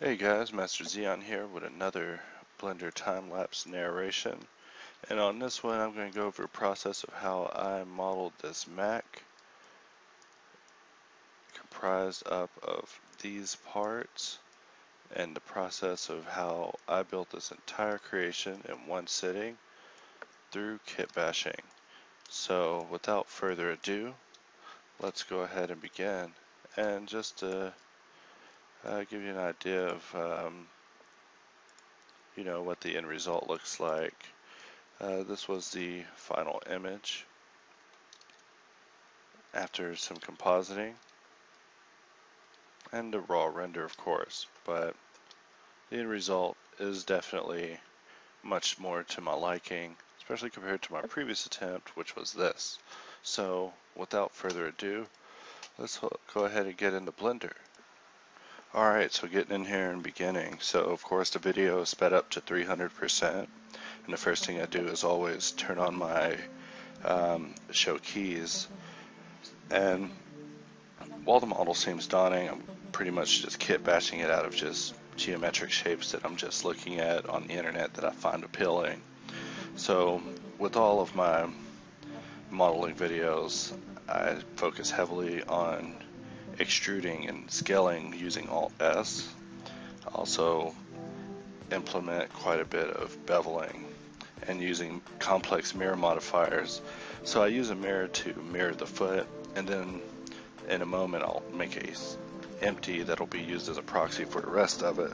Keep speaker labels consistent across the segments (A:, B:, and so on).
A: Hey guys, Master Xeon here with another Blender time-lapse narration. And on this one I'm going to go over a process of how I modeled this Mech comprised up of these parts and the process of how I built this entire creation in one sitting through kitbashing. So without further ado, let's go ahead and begin. And just to give you an idea of what the end result looks like. This was the final image after some compositing and a raw render, of course, but the end result is definitely much more to my liking, especially compared to my previous attempt, which was this. So without further ado, let's go ahead and get into Blender. Alright, so getting in here and beginning. So of course the video is sped up to 300%, and the first thing I do is always turn on my show keys. And while the model seems daunting, I'm pretty much just kit bashing it out of just geometric shapes that I'm just looking at on the internet that I find appealing. So with all of my modeling videos, I focus heavily on extruding and scaling using Alt-S. I also implement quite a bit of beveling and using complex mirror modifiers. So I use a mirror to mirror the foot, and then in a moment I'll make a empty that'll be used as a proxy for the rest of it.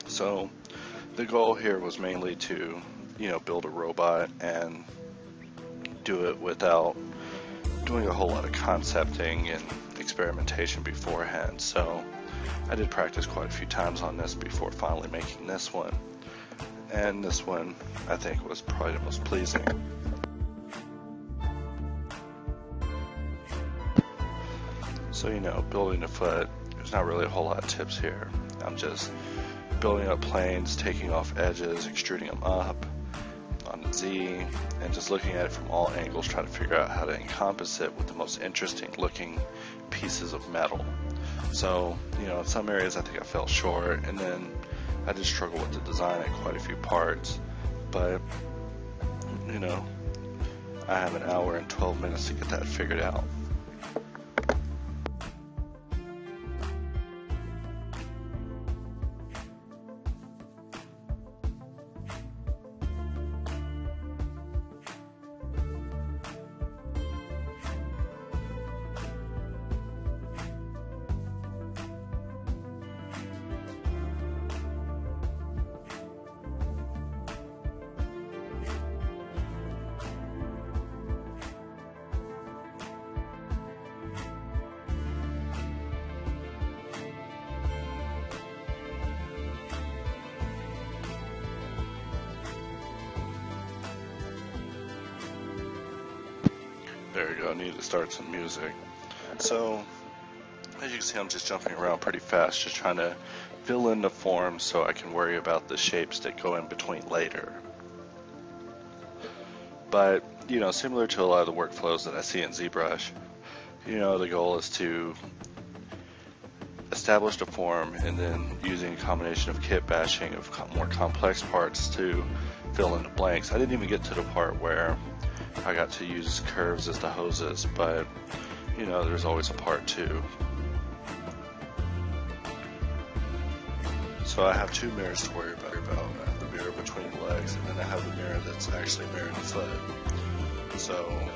A: So the goal here was mainly to build a robot and do it without doing a whole lot of concepting and experimentation beforehand. So I did practice quite a few times on this before finally making this one, and this one I think was probably the most pleasing. So building a foot, there's not really a whole lot of tips here. I'm just building up planes, taking off edges, extruding them up on the Z, and just looking at it from all angles, trying to figure out how to encompass it with the most interesting looking pieces of metal. So, in some areas I think I fell short, and then I did struggle with the design in quite a few parts, but I have an hour and 12 minutes to get that figured out. There we go, I need to start some music. So, as you can see, I'm just jumping around pretty fast, just trying to fill in the forms so I can worry about the shapes that go in between later. But, similar to a lot of the workflows that I see in ZBrush, the goal is to establish the form and then using a combination of kit bashing of more complex parts to fill in the blanks. I didn't even get to the part where I got to use curves as the hoses, but there's always a part two. So I have two mirrors to worry about. I have the mirror between the legs, and then I have the mirror that's actually mirroring the foot. So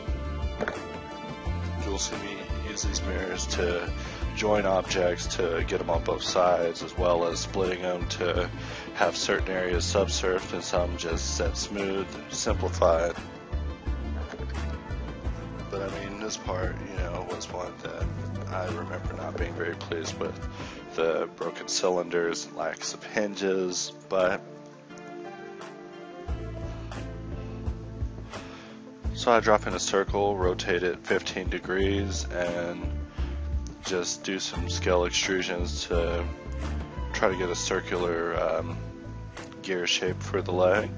A: you'll see me use these mirrors to join objects to get them on both sides, as well as splitting them to have certain areas subsurfed and some just set smooth, simplified. But I mean, this part, was one that I remember not being very pleased with. The broken cylinders and lacks of hinges, but so I drop in a circle, rotate it 15 degrees, and just do some scale extrusions to try to get a circular gear shape for the leg.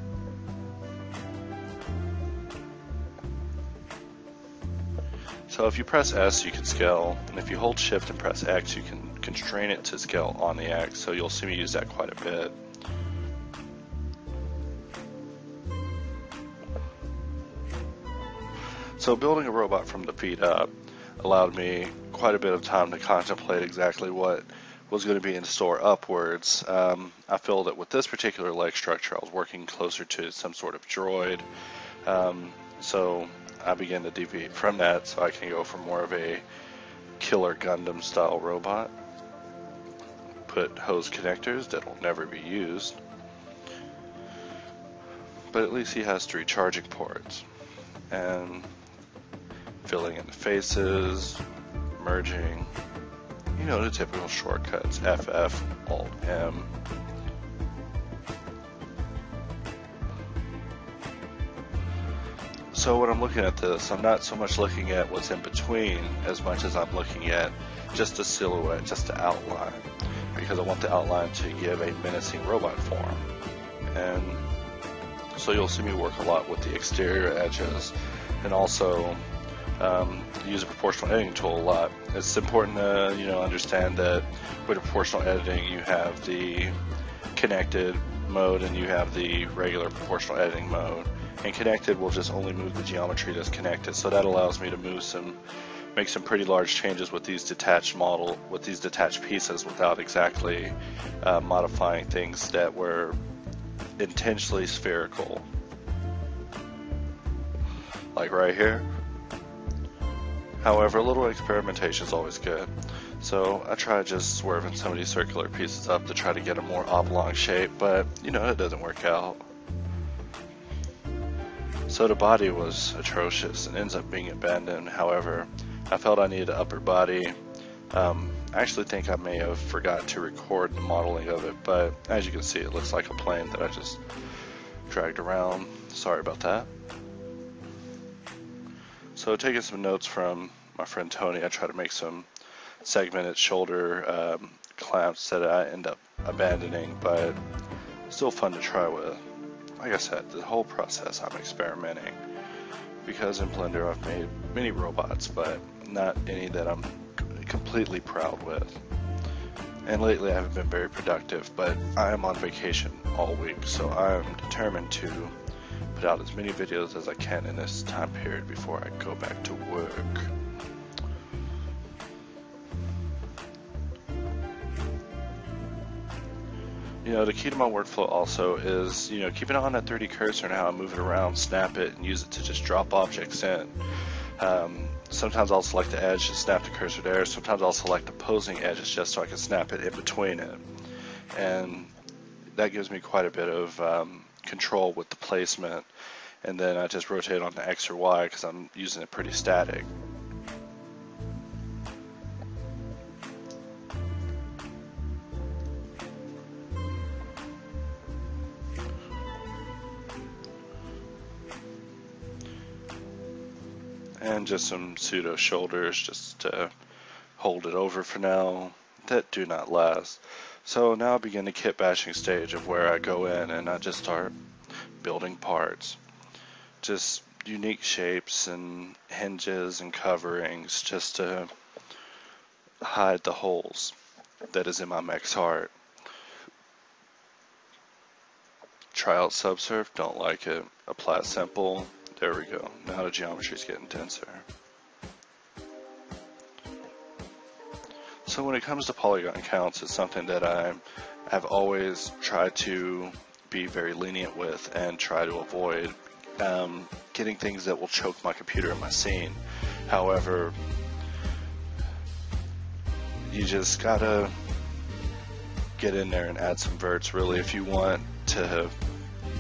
A: So if you press S, you can scale, and if you hold Shift and press X, you can constrain it to scale on the X, so you'll see me use that quite a bit. So building a robot from the feet up allowed me quite a bit of time to contemplate exactly what was going to be in store upwards. I feel that with this particular leg structure, I was working closer to some sort of droid. So I began to deviate from that so I can go for more of a killer Gundam style robot. Put hose connectors that'll never be used. But at least he has 3 charging ports. And filling in the faces, merging, you know, the typical shortcuts, FF, Alt, M. So when I'm looking at this, I'm not so much looking at what's in between as much as I'm looking at just a silhouette, just the outline, because I want the outline to give a menacing robot form. And so you'll see me work a lot with the exterior edges, and also use a proportional editing tool a lot. It's important to understand that with proportional editing you have the connected mode and you have the regular proportional editing mode. And connected will just only move the geometry that's connected, so that allows me to make some pretty large changes with these detached pieces without exactly modifying things that were intentionally spherical. Like right here. However, a little experimentation is always good. So I try just swerving some of these circular pieces up to try to get a more oblong shape, but it doesn't work out. So the body was atrocious and ends up being abandoned. However, I felt I needed an upper body. I actually think I may have forgot to record the modeling of it, but as you can see, it looks like a plane that I just dragged around. Sorry about that. So taking some notes from my friend Tony, I try to make some segmented shoulder clamps that I end up abandoning, but still fun to try with. Like I said, the whole process I'm experimenting, because in Blender I've made many robots, but not any that I'm completely proud with. And lately I haven't been very productive, but I am on vacation all week, so I'm determined to put out as many videos as I can in this time period before I go back to work. The key to my workflow also is, keeping on that 3D cursor and how I move it around, snap it, and use it to just drop objects in. Sometimes I'll select the edge and snap the cursor there. Sometimes I'll select the opposing edges just so I can snap it in between it. And that gives me quite a bit of control with the placement. And then I just rotate on the X or Y because I'm using it pretty static. And just some pseudo shoulders just to hold it over for now that do not last. So now I begin the kit bashing stage of where I go in and I just start building parts. Just unique shapes and hinges and coverings just to hide the holes that is in my mech's heart. Try out subsurf, don't like it. Apply simple. There we go. Now the geometry is getting denser. So when it comes to polygon counts, it's something that I have always tried to be very lenient with and try to avoid getting things that will choke my computer in my scene. However, you just gotta get in there and add some verts really if you want to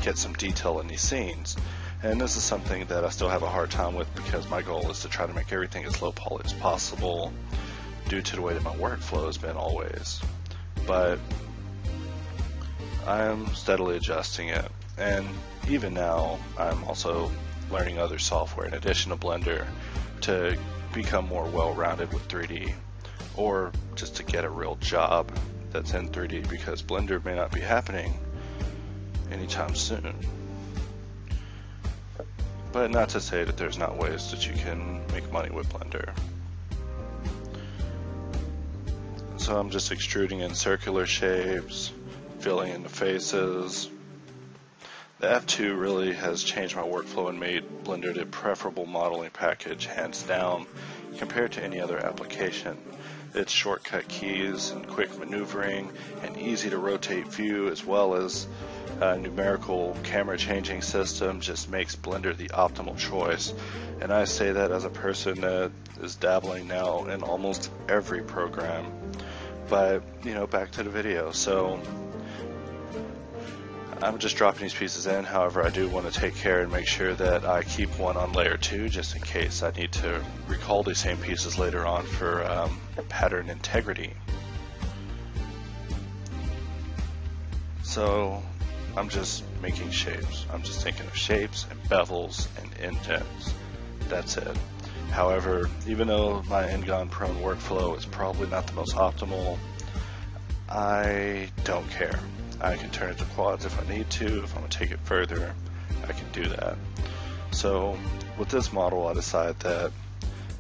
A: get some detail in these scenes. And this is something that I still have a hard time with because my goal is to try to make everything as low poly as possible due to the way that my workflow has been always. But I am steadily adjusting it, and even now I'm also learning other software in addition to Blender to become more well-rounded with 3D, or just to get a real job that's in 3D because Blender may not be happening anytime soon. But not to say that there's not ways that you can make money with Blender. So I'm just extruding in circular shapes, filling in the faces. The F2 really has changed my workflow and made Blender the preferable modeling package, hands down, compared to any other application. Its shortcut keys and quick maneuvering and easy to rotate view, as well as a numerical camera changing system, just makes Blender the optimal choice. And I say that as a person that is dabbling now in almost every program. But, you know, back to the video. So I'm just dropping these pieces in. However, I do want to take care and make sure that I keep one on layer 2 just in case I need to recall these same pieces later on for pattern integrity. So I'm just making shapes. I'm just thinking of shapes and bevels and indents. That's it. However, even though my end-gun prone workflow is probably not the most optimal, I don't care. I can turn it to quads if I need to. If I'm going to take it further, I can do that. So with this model, I decided that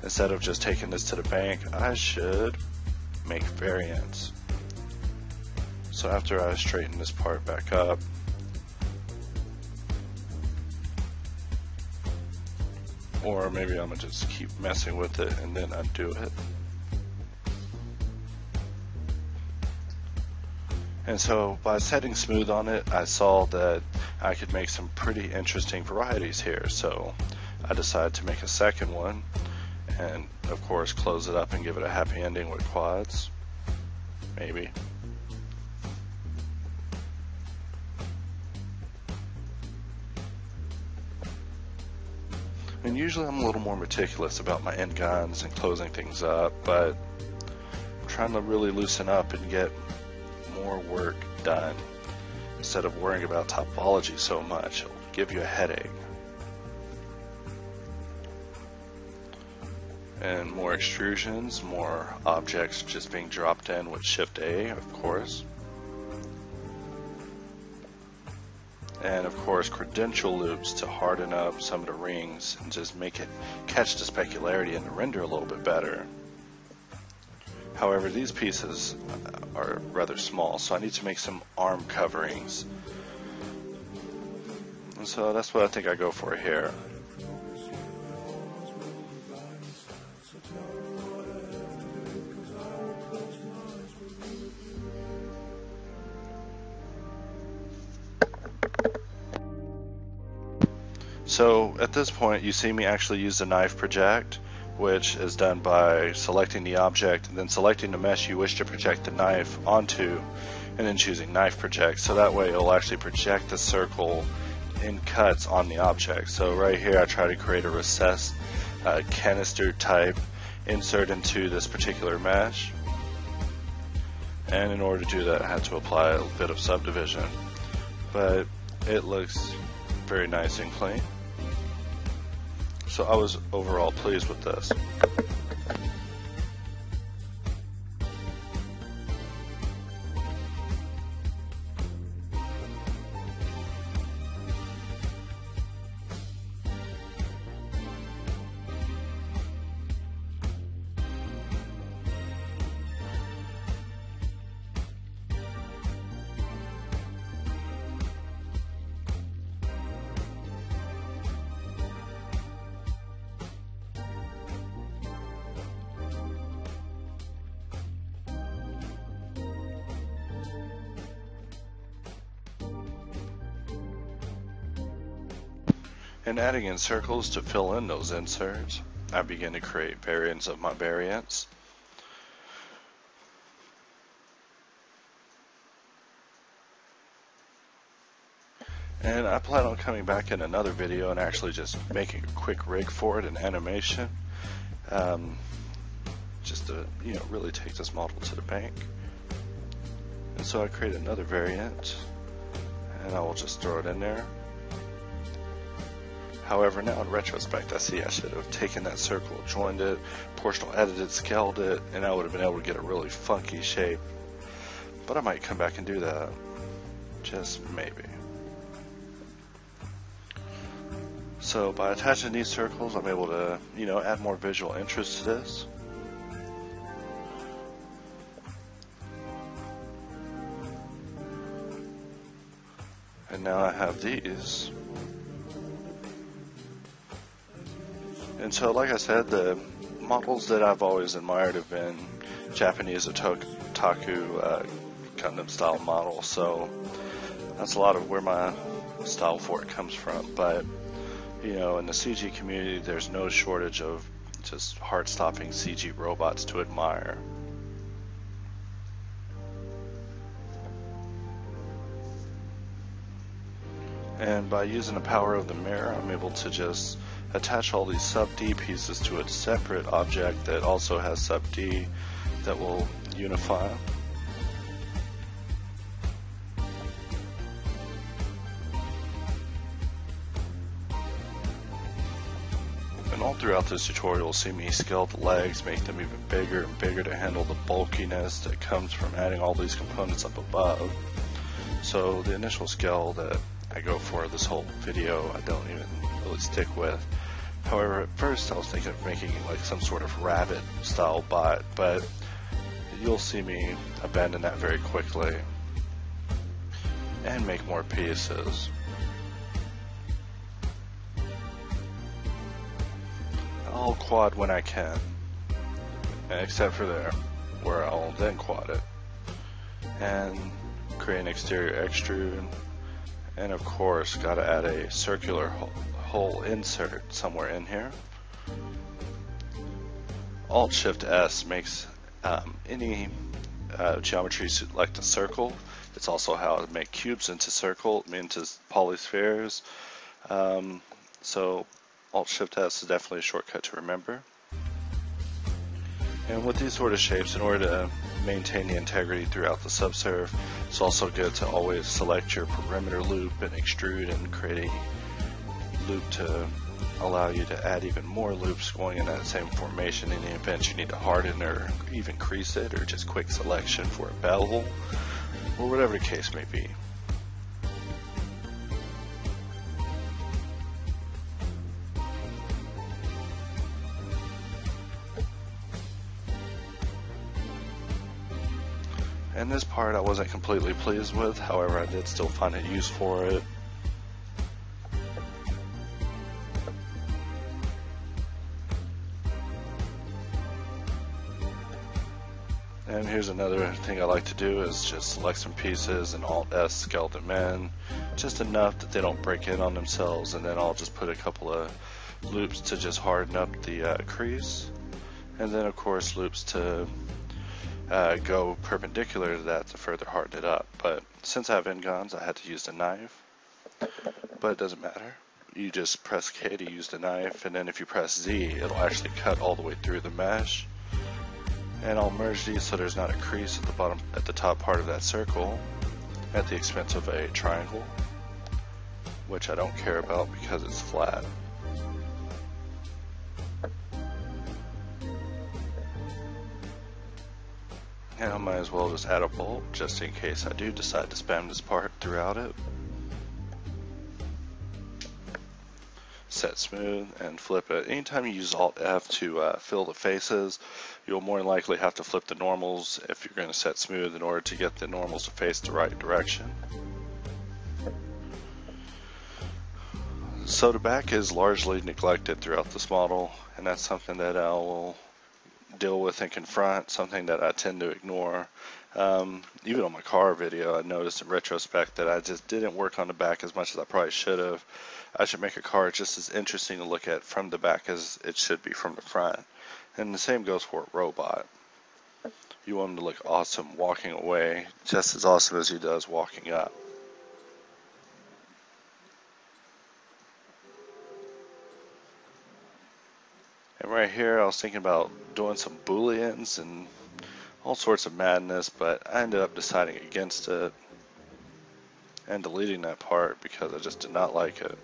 A: instead of just taking this to the bank, I should make variants. So after I straighten this part back up, or maybe I'm going to just keep messing with it and then undo it. And so by setting smooth on it, I saw that I could make some pretty interesting varieties here. So I decided to make a second one and of course close it up and give it a happy ending with quads. Maybe. And usually I'm a little more meticulous about my end guns and closing things up, but I'm trying to really loosen up and get more work done instead of worrying about topology so much. It'll give you a headache. And more extrusions, more objects just being dropped in with Shift A, of course. And of course credential loops to harden up some of the rings and just make it catch the specularity in the render a little bit better. However, these pieces are rather small, so I need to make some arm coverings. And so that's what I think I go for here. So at this point you see me actually use the knife project, which is done by selecting the object and then selecting the mesh you wish to project the knife onto and then choosing knife project, so that way it'll actually project the circle in cuts on the object. So right here I try to create a recessed canister type insert into this particular mesh, and in order to do that I had to apply a bit of subdivision, but it looks very nice and clean. So I was overall pleased with this. And adding in circles to fill in those inserts, I begin to create variants of my variants. And I plan on coming back in another video and actually just making a quick rig for it, an animation, just to, you know, really take this model to the bank. And so I create another variant, and I will just throw it in there. However, now in retrospect, I see I should have taken that circle, joined it, portional edited, scaled it, and I would have been able to get a really funky shape. But I might come back and do that. Just maybe. So by attaching these circles, I'm able to, add more visual interest to this. And now I have these. And so, like I said, the models that I've always admired have been Japanese otaku Gundam style models. So that's a lot of where my style for it comes from. But, in the CG community, there's no shortage of just heart-stopping CG robots to admire. And by using the power of the mirror, I'm able to just attach all these sub-D pieces to a separate object that also has sub-D that will unify. And all throughout this tutorial, you'll see me scale the legs, make them even bigger and bigger to handle the bulkiness that comes from adding all these components up above. So the initial scale that I go for this whole video, I don't even really stick with. However, at first I was thinking of making like some sort of rabbit style bot, but you'll see me abandon that very quickly and make more pieces. I'll quad when I can, except for there, where I'll then quad it and create an exterior extrude. And of course, gotta add a circular hole insert somewhere in here. Alt-Shift-S makes any geometry like the circle. It's also how to make cubes into polyspheres. So Alt-Shift-S is definitely a shortcut to remember. And with these sort of shapes, in order to maintain the integrity throughout the subsurf, it's also good to always select your perimeter loop and extrude and create a loop to allow you to add even more loops going in that same formation in the event you need to harden or even crease it, or just quick selection for a bevel, or whatever the case may be. And this part I wasn't completely pleased with, however I did still find a use for it. And here's another thing I like to do is just select some pieces and Alt-S scale them in, just enough that they don't break in on themselves, and then I'll just put a couple of loops to just harden up the crease, and then of course loops to go perpendicular to that to further harden it up. But since I have N-gons, I had to use the knife, but it doesn't matter. You just press K to use the knife, and then if you press Z, it'll actually cut all the way through the mesh. And I'll merge these so there's not a crease at the top part of that circle at the expense of a triangle, which I don't care about because it's flat. And I might as well just add a bolt just in case I do decide to spam this part throughout it. Set smooth and flip it. Anytime you use Alt F to fill the faces, you'll more than likely have to flip the normals if you're going to set smooth in order to get the normals to face the right direction. So the back is largely neglected throughout this model, and that's something that I will deal with and confront, something that I tend to ignore. Even on my car video, I noticed in retrospect that I just didn't work on the back as much as I probably should have. I should make a car just as interesting to look at from the back as it should be from the front. And the same goes for a robot. You want him to look awesome walking away, just as awesome as he does walking up. And right here I was thinking about doing some booleans and all sorts of madness, but I ended up deciding against it and deleting that part because I just did not like it.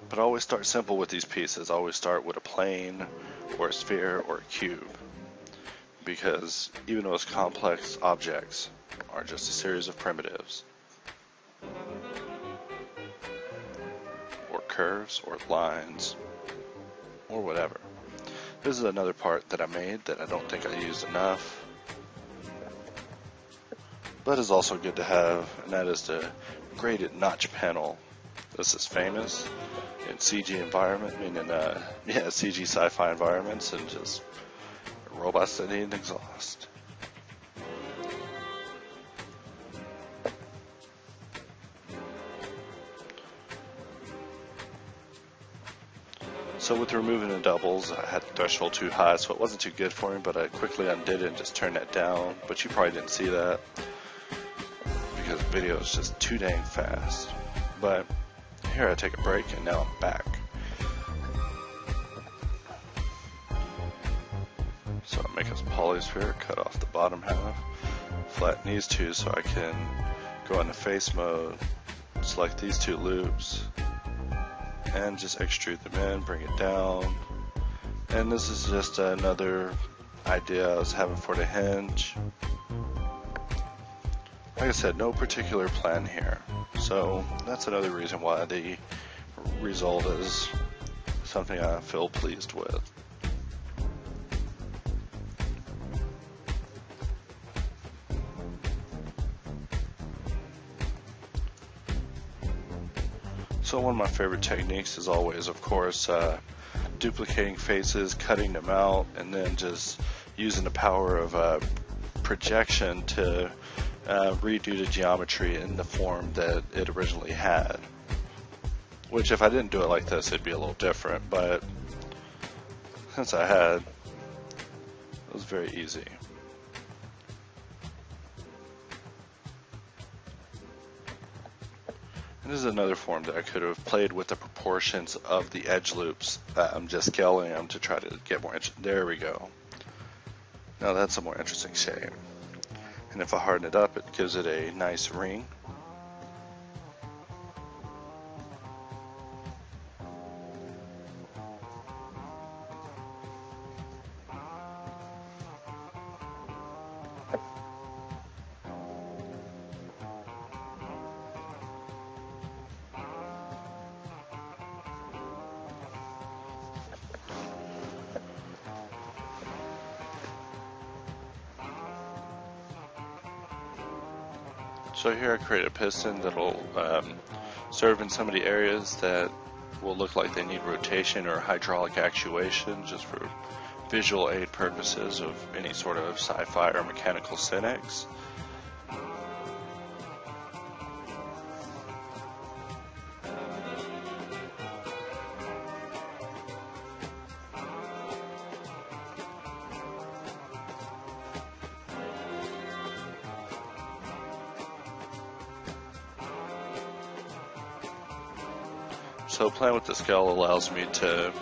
A: But I always start simple with these pieces. I always start with a plane or a sphere or a cube, because even those complex objects are just a series of primitives. curves or lines or whatever. This is another part that I made that I don't think I used enough, but is also good to have, and that is the graded notch panel. This is famous in CG environment, meaning CG sci-fi environments and just robots that need an exhaust. So with removing the doubles, I had the threshold too high, so it wasn't too good for me, but I quickly undid it and just turned that down. But you probably didn't see that because the video is just too dang fast. But here I take a break and now I'm back. So I make a polysphere, cut off the bottom half, flatten these two so I can go into face mode, select these two loops, and just extrude them in, bring it down. And this is just another idea I was having for the hinge. Like I said, no particular plan here. So that's another reason why the result is something I feel pleased with. So one of my favorite techniques is always, of course, duplicating faces, cutting them out, and then just using the power of projection to redo the geometry in the form that it originally had. Which, if I didn't do it like this, it'd be a little different, but since I had, it was very easy. This is another form that I could have played with the proportions of the edge loops. I'm just scaling them to try to get more. There we go. Now that's a more interesting shape. And if I harden it up, it gives it a nice ring. So here I create a piston that'll serve in some of the areas that will look like they need rotation or hydraulic actuation, just for visual aid purposes of any sort of sci-fi or mechanical cynics. So playing with the scale allows me to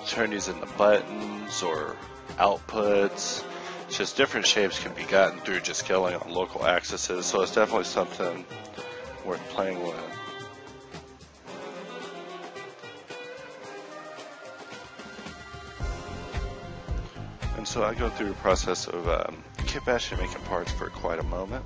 A: turn these into buttons or outputs. It's just different shapes can be gotten through just scaling on local axes, so it's definitely something worth playing with. And so I go through a process of kitbash and making parts for quite a moment.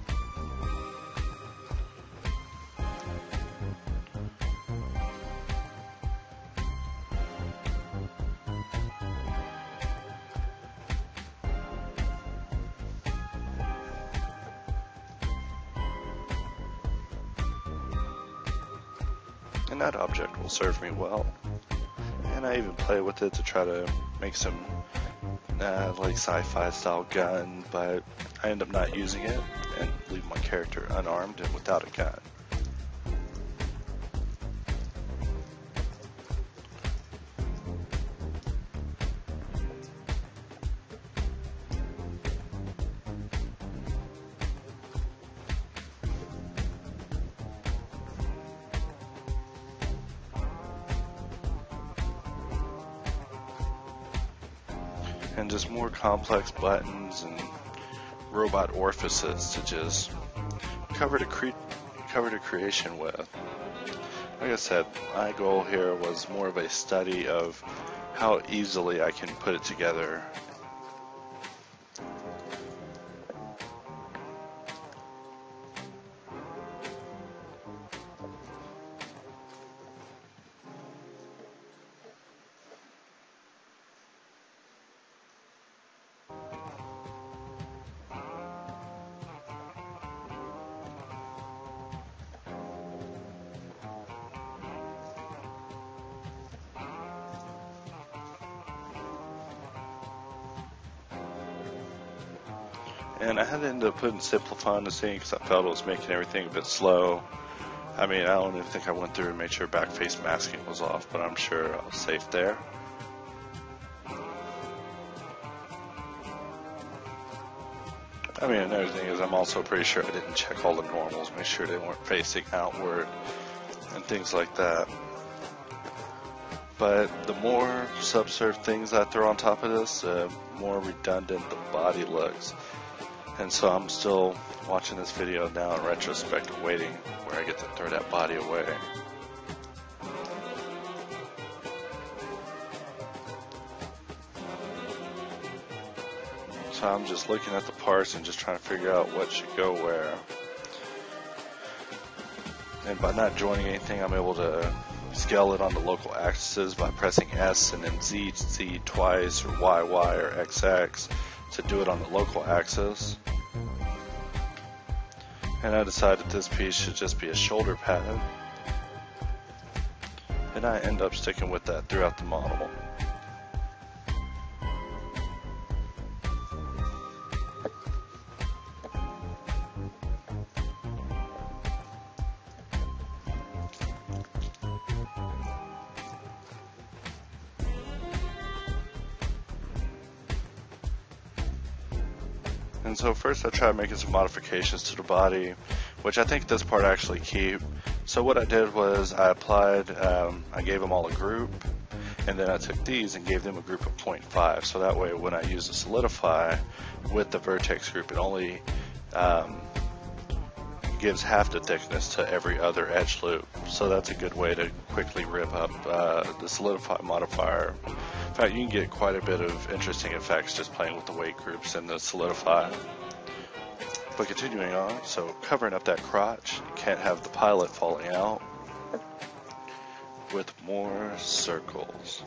A: And that object will serve me well. And I even play with it to try to make some like sci-fi style gun, but I end up not using it and leave my character unarmed and without a gun. And just more complex buttons and robot orifices to just cover the creation with. Like I said, my goal here was more of a study of how easily I can put it together. And I had to end up putting Simplify on the scene because I felt it was making everything a bit slow. I mean, I don't even think I went through and made sure back face masking was off, but I'm sure I was safe there. I mean, another thing is I'm also pretty sure I didn't check all the normals, make sure they weren't facing outward and things like that. But the more subsurf things I throw on top of this, the more redundant the body looks. And so I'm still watching this video now in retrospect, waiting where I get to throw that body away. So I'm just looking at the parts and just trying to figure out what should go where. And by not joining anything, I'm able to scale it on the local axes by pressing S and then Z twice, or YY or XX to do it on the local axis. And I decided this piece should just be a shoulder pad. And I end up sticking with that throughout the model. And so first I tried making some modifications to the body, which I think this part I actually keep. So what I did was I applied, I gave them all a group, and then I took these and gave them a group of 0.5. So that way when I use the solidify with the vertex group, it only gives half the thickness to every other edge loop. So that's a good way to quickly rip up the solidify modifier. In fact, you can get quite a bit of interesting effects just playing with the weight groups and the solidify. But continuing on, so covering up that crotch, you can't have the pilot falling out, with more circles.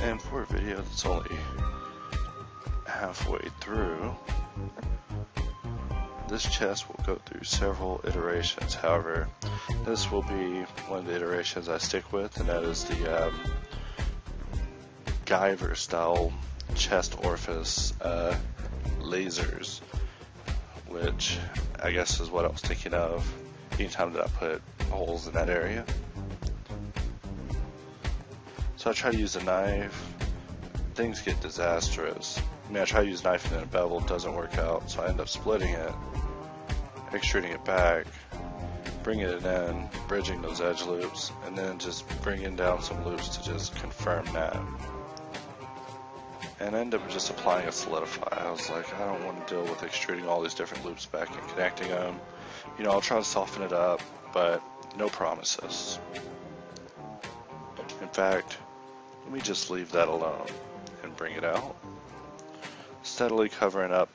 A: And for a video that's only halfway through, this chest will go through several iterations. However, this will be one of the iterations I stick with, and that is the Guyver style chest orifice lasers, which I guess is what I was thinking of anytime that I put holes in that area. So I try to use a knife, things get disastrous. I mean, I try to use a knife and then a bevel, it doesn't work out, so I end up splitting it, extruding it back, bringing it in, bridging those edge loops, and then just bringing down some loops to just confirm that. And I end up just applying a solidify. I was like, I don't want to deal with extruding all these different loops back and connecting them. You know, I'll try to soften it up, but no promises. In fact, let me just leave that alone and bring it out, steadily covering up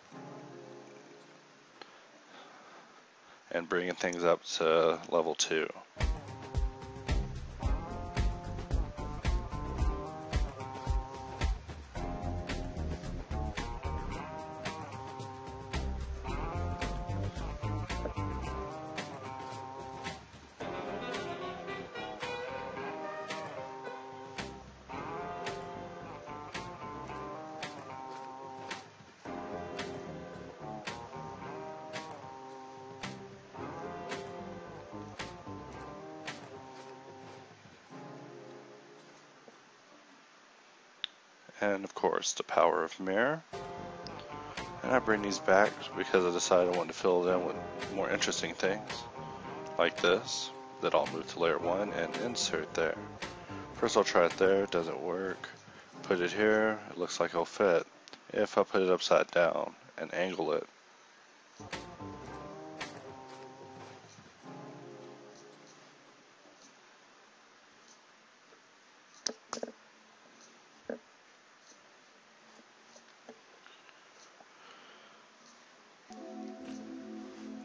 A: and bringing things up to level 2. And of course the power of mirror. And I bring these back because I decided I wanted to fill it in with more interesting things like this, that I'll move to layer 1 and insert there. First I'll try it there, it doesn't work. Put it here, it looks like it'll fit. If I put it upside down and angle it,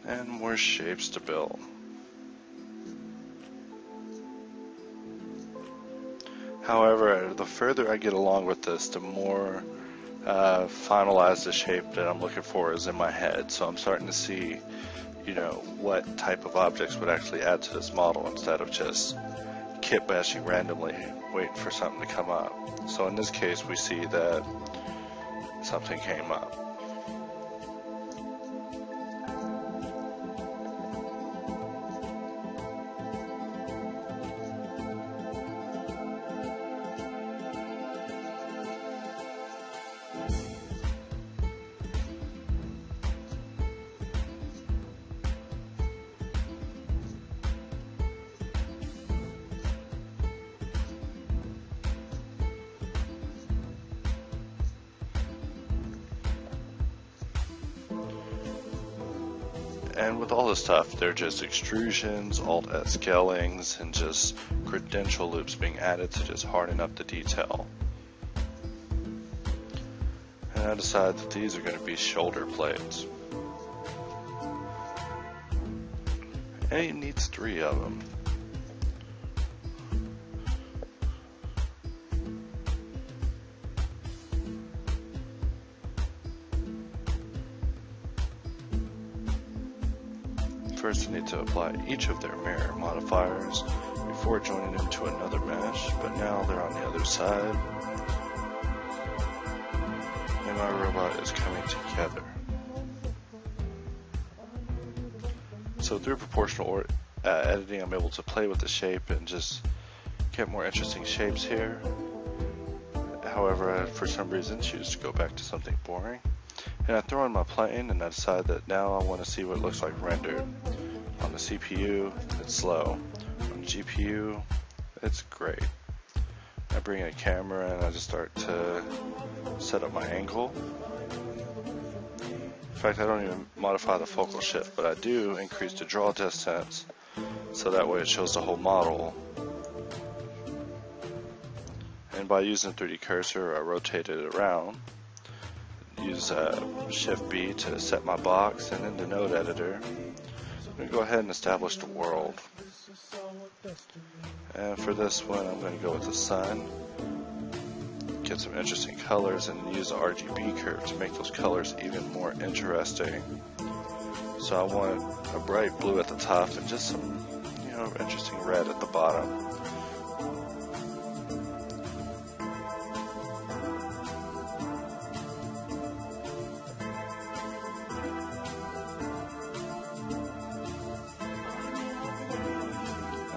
A: and more shapes to build. However, the further I get along with this, the more finalized the shape that I'm looking for is in my head. So I'm starting to see, you know, what type of objects would actually add to this model instead of just kitbashing randomly, waiting for something to come up. So in this case, we see that something came up. And with all this stuff, they're just extrusions, Alt-S scalings, and just credential loops being added to just harden up the detail. And I decided that these are going to be shoulder plates. And he needs 3 of them. First, I need to apply each of their mirror modifiers before joining them to another mesh, but now they're on the other side, and my robot is coming together. So through proportional editing, I'm able to play with the shape and just get more interesting shapes here. However, I, for some reason, choose to go back to something boring. And I throw in my plane, and I decide that now I want to see what it looks like rendered. On the CPU, it's slow. On the GPU, it's great. I bring in a camera and I just start to set up my angle. In fact, I don't even modify the focal shift, but I do increase the draw distance so that way it shows the whole model. And by using 3D cursor, I rotate it around. Use Shift B to set my box, and in the node editor, I'm going to go ahead and establish the world. And for this one, I'm going to go with the sun, get some interesting colors, and use the RGB curve to make those colors even more interesting. So I want a bright blue at the top and just some, interesting red at the bottom.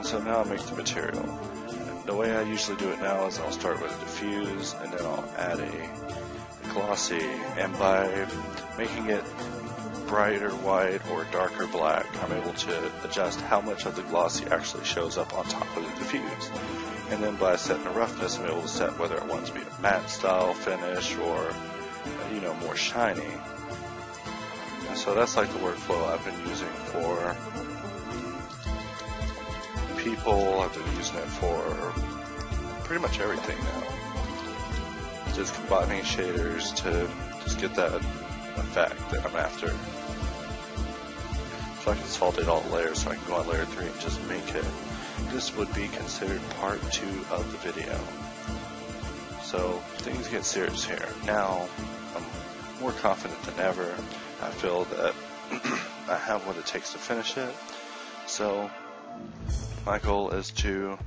A: So now I make the material. The way I usually do it now is I'll start with a diffuse, and then I'll add a glossy, and by making it brighter white or darker black, I'm able to adjust how much of the glossy actually shows up on top of the diffuse. And then by setting the roughness, I'm able to set whether I want it to be a matte style finish or, more shiny. And so that's like the workflow I've been using for people. I've been using it for pretty much everything now. Just combining shaders to just get that effect that I'm after. So I consolidate all the layers so I can go on layer 3 and just make it. This would be considered part 2 of the video. So things get serious here. Now I'm more confident than ever. I feel that I have what it takes to finish it. So my goal is to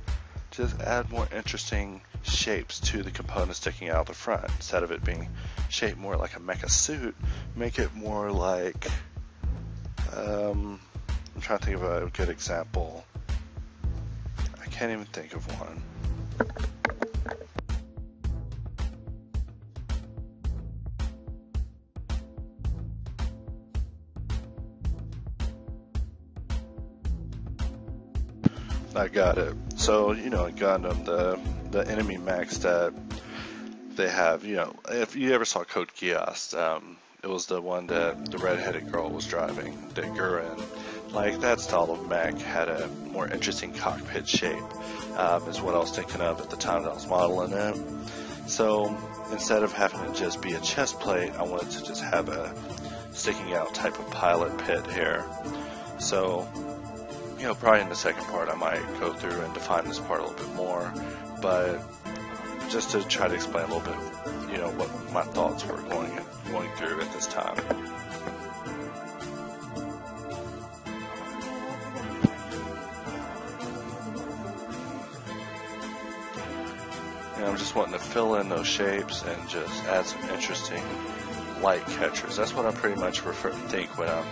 A: just add more interesting shapes to the component sticking out of the front. Instead of it being shaped more like a mecha suit, make it more like, I'm trying to think of a good example. I can't even think of one. I got it. So, in Gundam, the enemy mechs that they have, if you ever saw Code Geass, it was the one that the redheaded girl was driving, the Gurren. Like, that style of mech had a more interesting cockpit shape, is what I was thinking of at the time that I was modeling it. So, instead of having it just be a chest plate, I wanted to just have a sticking out type of pilot pit here. So, probably in the second part I might go through and define this part a little bit more, but just to try to explain a little bit, you know, what my thoughts were going through at this time. And I'm just wanting to fill in those shapes and just add some interesting light catchers. That's what I pretty much think when I'm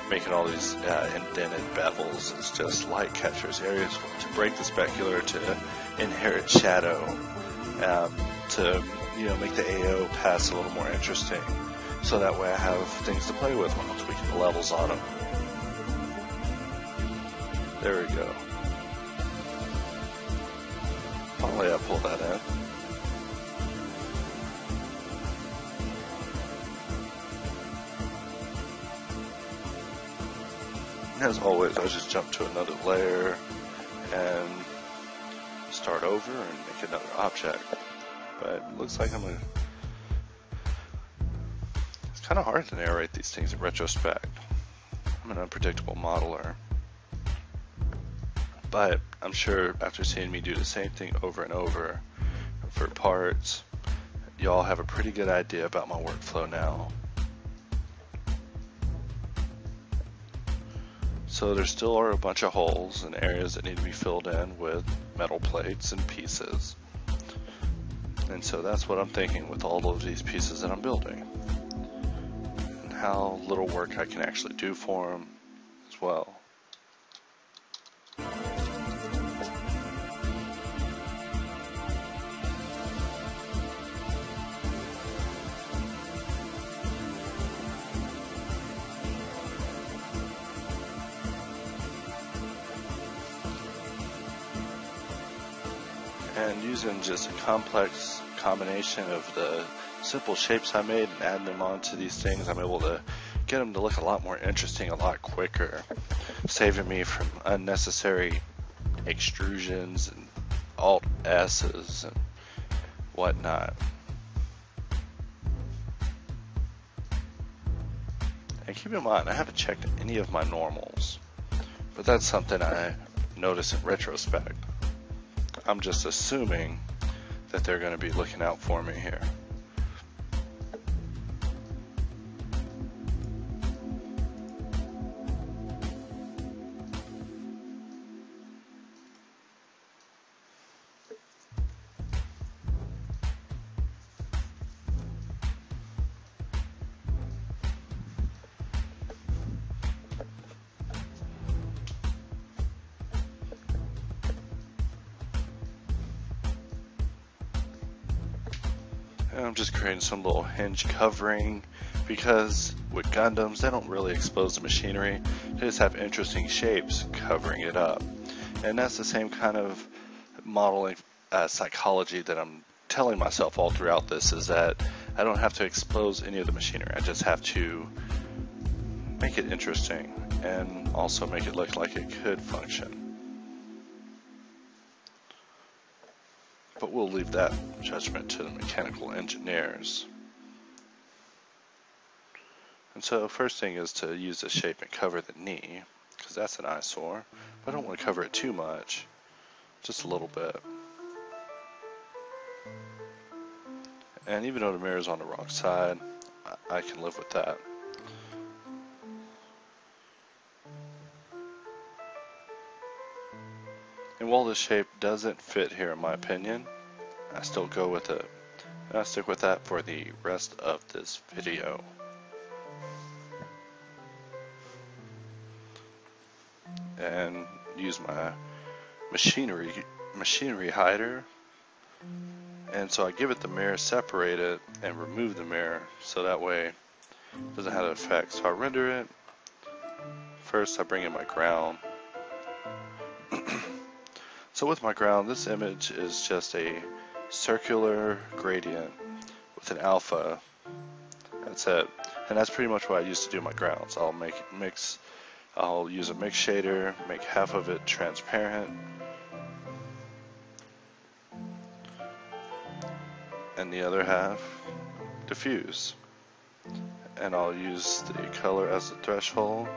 A: making all these indented bevels. It's just light catchers, areas to break the specular, to inherit shadow, to, you know, make the AO pass a little more interesting, so that way I have things to play with when I'm tweaking the levels on them. There we go. Finally I pulled that in. As always, I just jump to another layer and start over and make another object. But it looks like it's kind of hard to narrate these things in retrospect. I'm an unpredictable modeler. But I'm sure after seeing me do the same thing over and over for parts, y'all have a pretty good idea about my workflow now. So there still are a bunch of holes and areas that need to be filled in with metal plates and pieces. And so that's what I'm thinking with all of these pieces that I'm building. And how little work I can actually do for them as well. And using just a complex combination of the simple shapes I made and adding them onto these things, I'm able to get them to look a lot more interesting a lot quicker, saving me from unnecessary extrusions and Alt S's and whatnot. And keep in mind, I haven't checked any of my normals, but that's something I notice in retrospect. I'm just assuming that they're going to be looking out for me here. And I'm just creating some little hinge covering, because with Gundams they don't really expose the machinery, they just have interesting shapes covering it up. And that's the same kind of modeling psychology that I'm telling myself all throughout this, is that I don't have to expose any of the machinery, I just have to make it interesting and also make it look like it could function. But we'll leave that judgment to the mechanical engineers. And so first thing is to use the shape and cover the knee, because that's an eyesore. But I don't want to cover it too much, just a little bit. And even though the mirror is on the wrong side, I can live with that. And while this shape doesn't fit here in my opinion, I still go with it. And I'll stick with that for the rest of this video. And use my machinery hider. And so I give it the mirror, separate it, and remove the mirror, so that way it doesn't have an effect. So I render it. First I bring in my ground. So with my ground, this image is just a circular gradient with an alpha. That's it. And that's pretty much what I used to do my grounds. I'll use a mix shader, make half of it transparent, and the other half diffuse. And I'll use the color as the threshold.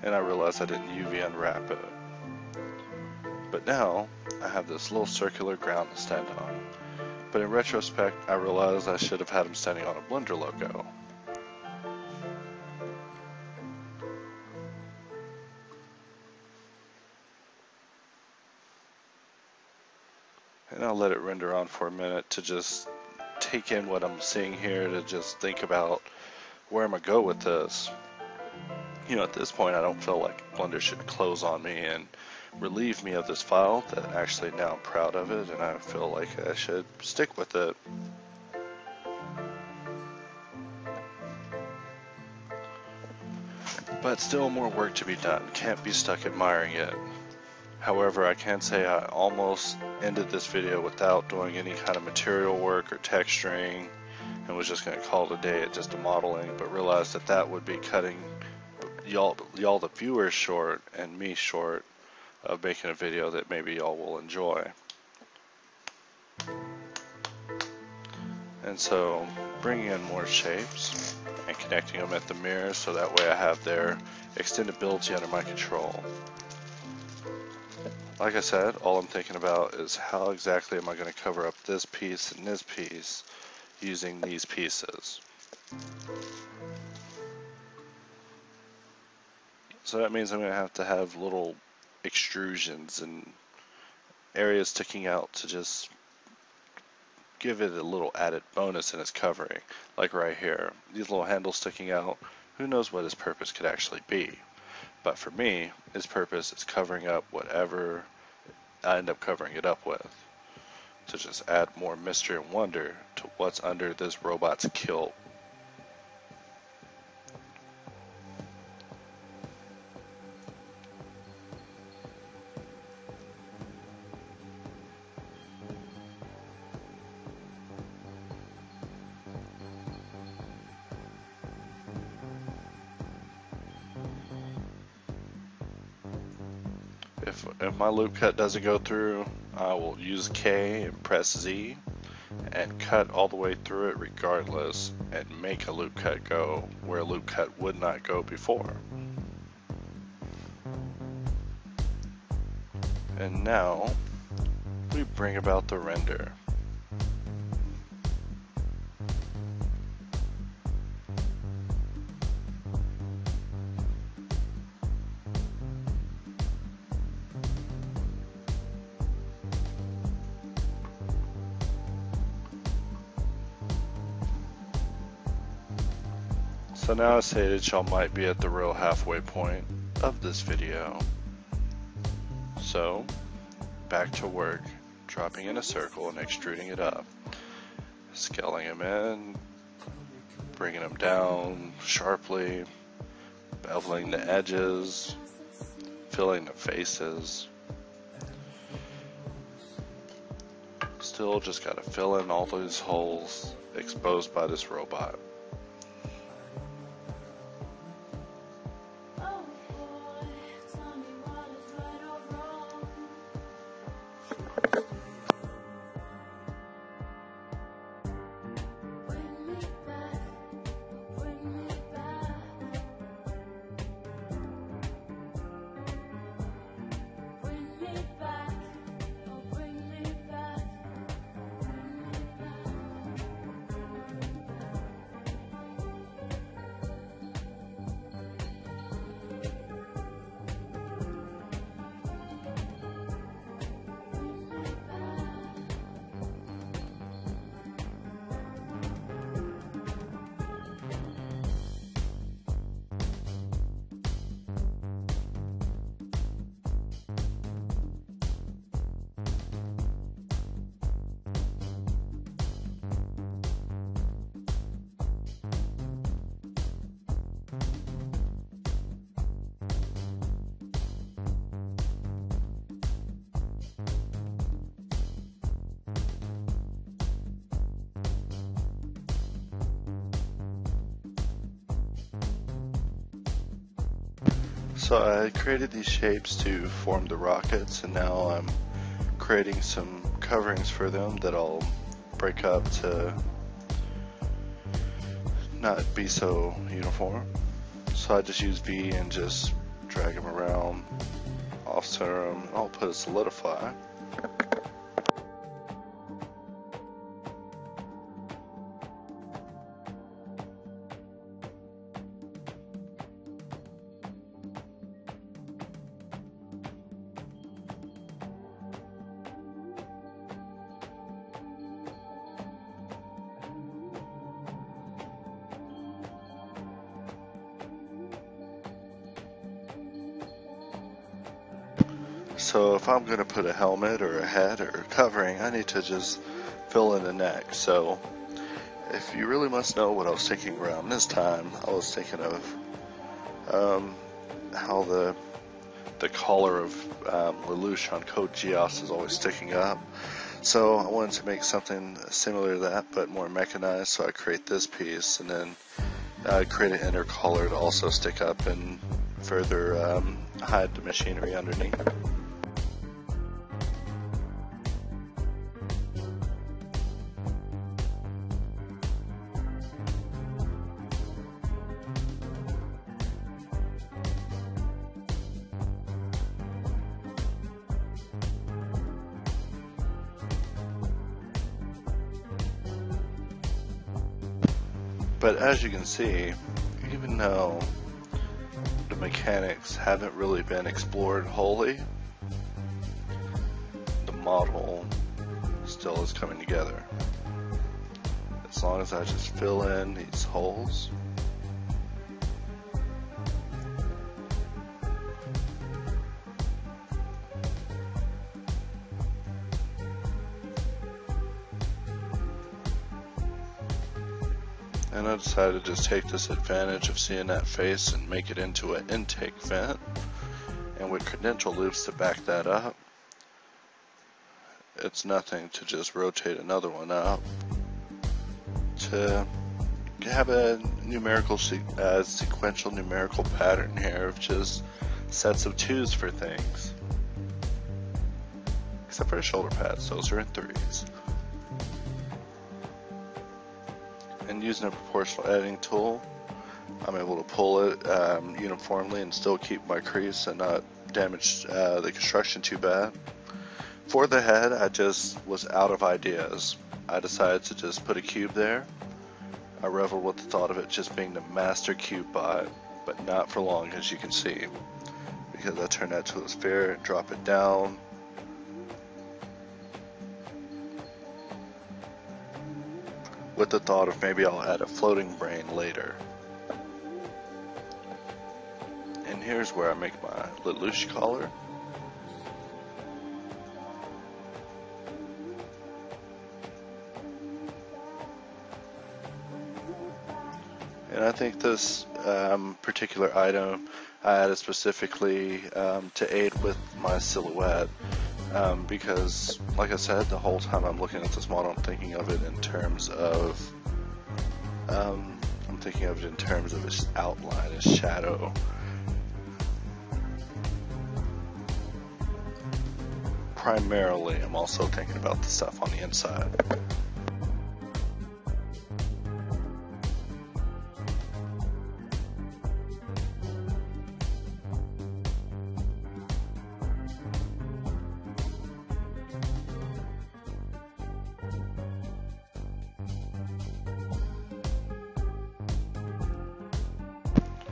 A: And I realized I didn't UV unwrap it. But now I have this little circular ground to stand on. But in retrospect, I realized I should have had him standing on a Blender logo. And I'll let it render on for a minute to just take in what I'm seeing here, to just think about where am I go with this. You know, at this point I don't feel like Blender should close on me and relieve me of this file, that actually now I'm proud of it and I feel like I should stick with it. But still more work to be done, can't be stuck admiring it. However, I can say I almost ended this video without doing any kind of material work or texturing, and was just going to call it a day at just a modeling, but realized that that would be cutting y'all the viewers short and me short of making a video that maybe y'all will enjoy. And so bringing in more shapes and connecting them at the mirror so that way I have their extendability under my control. Like I said, all I'm thinking about is how exactly am I going to cover up this piece and this piece using these pieces. So that means I'm going to have little extrusions and areas sticking out to just give it a little added bonus in its covering. Like right here, these little handles sticking out, who knows what its purpose could actually be. But for me, its purpose is covering up whatever I end up covering it up with, to just add more mystery and wonder to what's under this robot's kilt. If my loop cut doesn't go through, I will use K and press Z and cut all the way through it regardless, and make a loop cut go where a loop cut would not go before. And now we bring about the render. So now I stated y'all might be at the real halfway point of this video. So, back to work, dropping in a circle and extruding it up. Scaling them in, bringing them down sharply, beveling the edges, filling the faces. Still just gotta fill in all those holes exposed by this robot. So I created these shapes to form the rockets, and now I'm creating some coverings for them that I'll break up to not be so uniform. So I just use V and just drag them around, off center them, and I'll put a solidify. So if I'm going to put a helmet or a head or a covering, I need to just fill in the neck. So if you really must know what I was thinking around this time, I was thinking of how the collar of Lelouch on Code Geass is always sticking up. So I wanted to make something similar to that, but more mechanized. So I create this piece and then create an inner collar to also stick up and further hide the machinery underneath. But as you can see, even though the mechanics haven't really been explored wholly, the model still is coming together. As long as I just fill in these holes. And I decided to just take this advantage of seeing that face and make it into an intake vent. And with credential loops to back that up, it's nothing to just rotate another one up to have a numerical, sequential numerical pattern here of just sets of 2s for things. Except for the shoulder pads, those are in 3s. And using a proportional editing tool, I'm able to pull it uniformly and still keep my crease and not damage the construction too bad. For the head, I just was out of ideas. I decided to just put a cube there. I reveled with the thought of it just being the master cube bot, but not for long, as you can see, because I turned that to a sphere, drop it down. With the thought of maybe I'll add a floating brain later. And here's where I make my Lelouch collar. And I think this particular item I added specifically to aid with my silhouette. Because, like I said, the whole time I'm looking at this model, I'm thinking of it in terms of its outline, its shadow. Primarily, I'm also thinking about the stuff on the inside.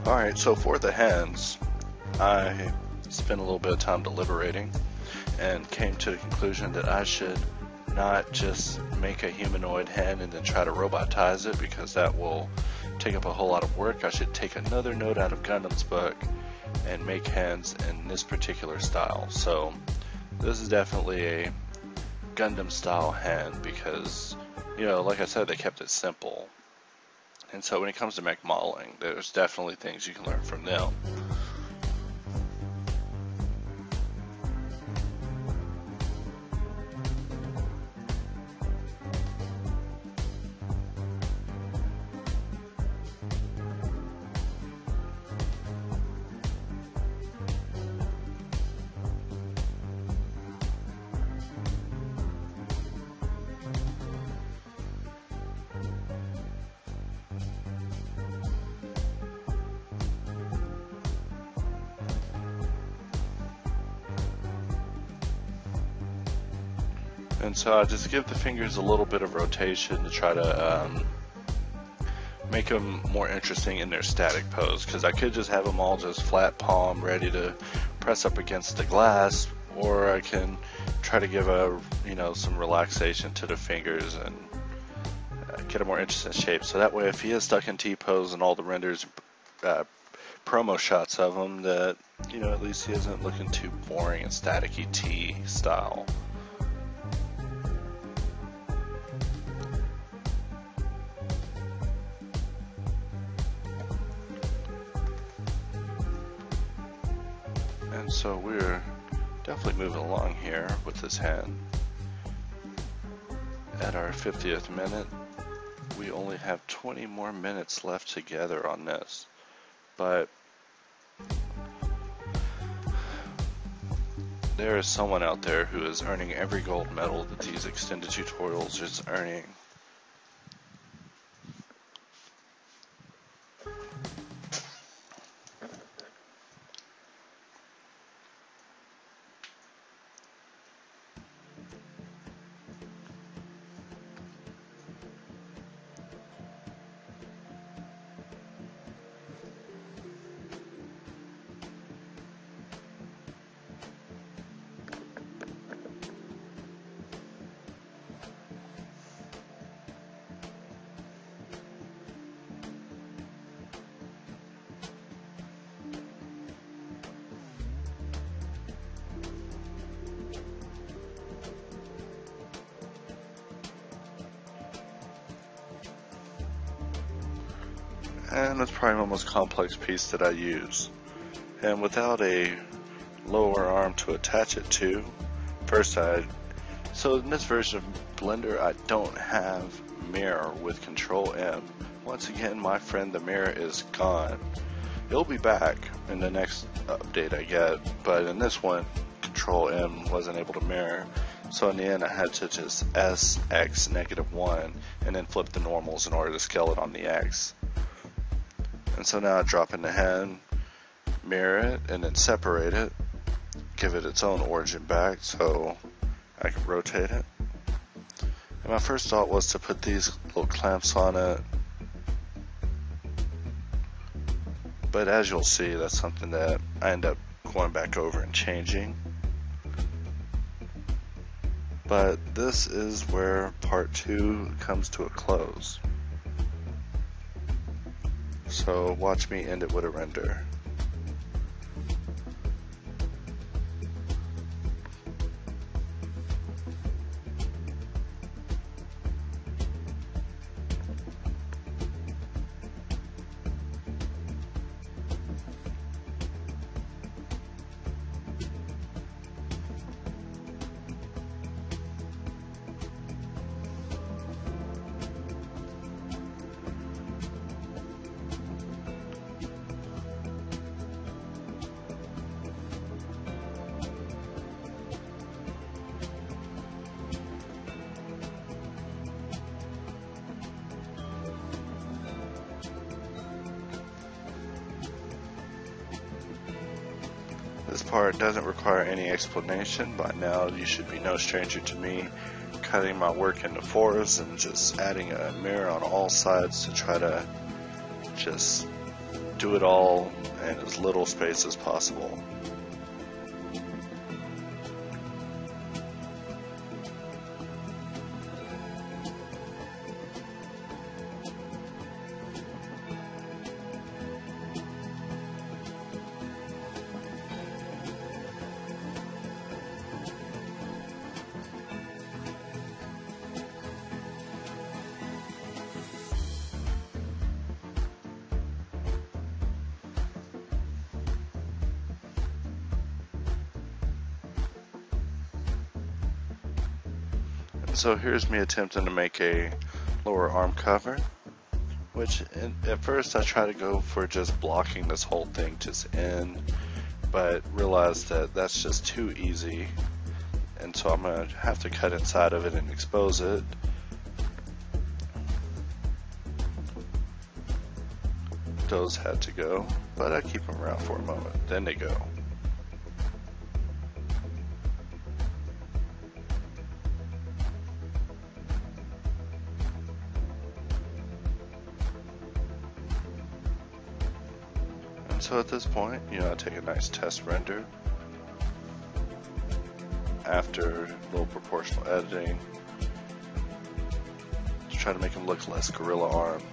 A: Alright, so for the hands, I spent a little bit of time deliberating and came to the conclusion that I should not just make a humanoid hand and then try to robotize it, because that will take up a whole lot of work. I should take another note out of Gundam's book and make hands in this particular style. So this is definitely a Gundam style hand because, you know, like I said, they kept it simple. And so when it comes to mech modeling, there's definitely things you can learn from them. And so I just give the fingers a little bit of rotation to try to make them more interesting in their static pose, because I could just have them all just flat palm ready to press up against the glass, or I can try to give some relaxation to the fingers and get a more interesting shape. So that way, if he is stuck in T pose and all the renders promo shots of him that, you know, at least he isn't looking too boring and staticky T style. And so we're definitely moving along here with this hand. At our 50th minute, we only have 20 more minutes left together on this. But there is someone out there who is earning every gold medal that these extended tutorials is earning. And that's probably my most complex piece that I use. And without a lower arm to attach it to, so in this version of Blender I don't have mirror with Control M. Once again, my friend, the mirror is gone. It'll be back in the next update I get, but in this one, Control M wasn't able to mirror. So in the end I had to just SX -1 and then flip the normals in order to scale it on the X. And so now I drop in the hand, mirror it, and then separate it, give it its own origin back so I can rotate it. And my first thought was to put these little clamps on it, but as you'll see, that's something that I end up going back over and changing. But this is where part 2 comes to a close. So watch me end it with a render. This part doesn't require any explanation. By now you should be no stranger to me cutting my work into fours and just adding a mirror on all sides to try to just do it all in as little space as possible. So here's me attempting to make a lower arm cover, which at first I tried to go for just blocking this whole thing just in, but realized that that's just too easy, and so I'm going to have to cut inside of it and expose it. Those had to go, but I keep them around for a moment, then they go. So at this point, I take a nice test render after a little proportional editing to try to make them look less gorilla armed.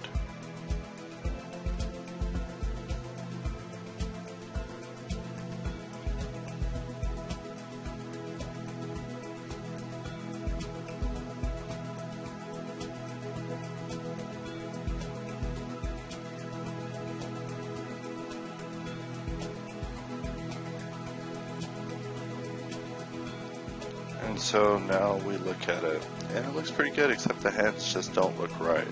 A: And so now we look at it, and it looks pretty good, except the hands just don't look right.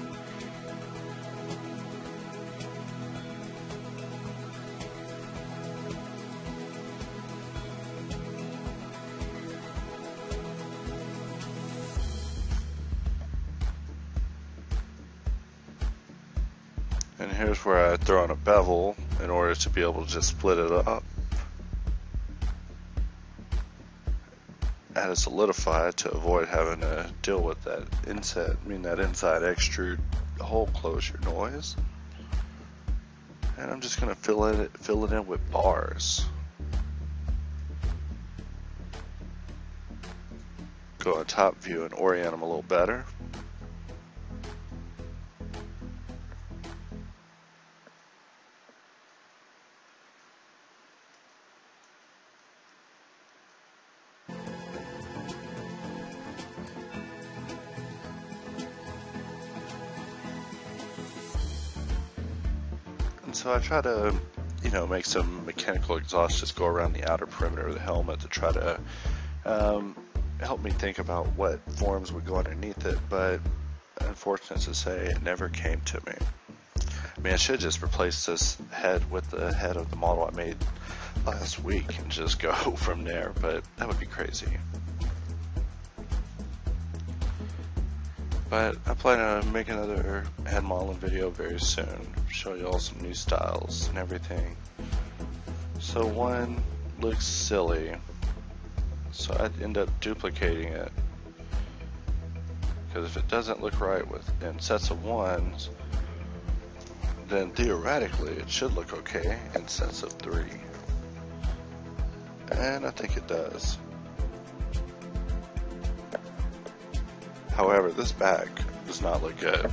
A: And here's where I throw in a bevel in order to be able to just split it up. Add a solidify to avoid having to deal with that inside extrude hole closure noise. And I'm just going to fill it in with bars. Go on top view and orient them a little better. So I try to, make some mechanical exhaust just go around the outer perimeter of the helmet to try to help me think about what forms would go underneath it, but unfortunate to say, it never came to me. I mean, I should just replace this head with the head of the model I made last week and just go from there, but that would be crazy. But I plan to make another head modeling video very soon, show you all some new styles and everything. So one looks silly, so I'd end up duplicating it, because if it doesn't look right in sets of ones, then theoretically it should look okay in sets of 3. And I think it does. However, this back does not look good,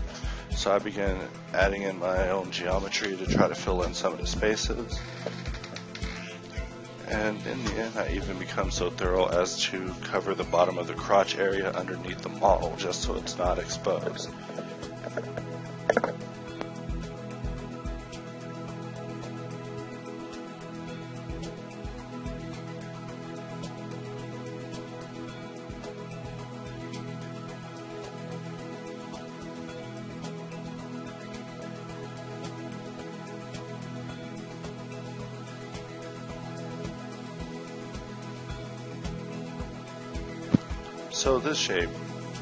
A: so I began adding in my own geometry to try to fill in some of the spaces. And in the end, I even become so thorough as to cover the bottom of the crotch area underneath the model, just so it's not exposed. So this shape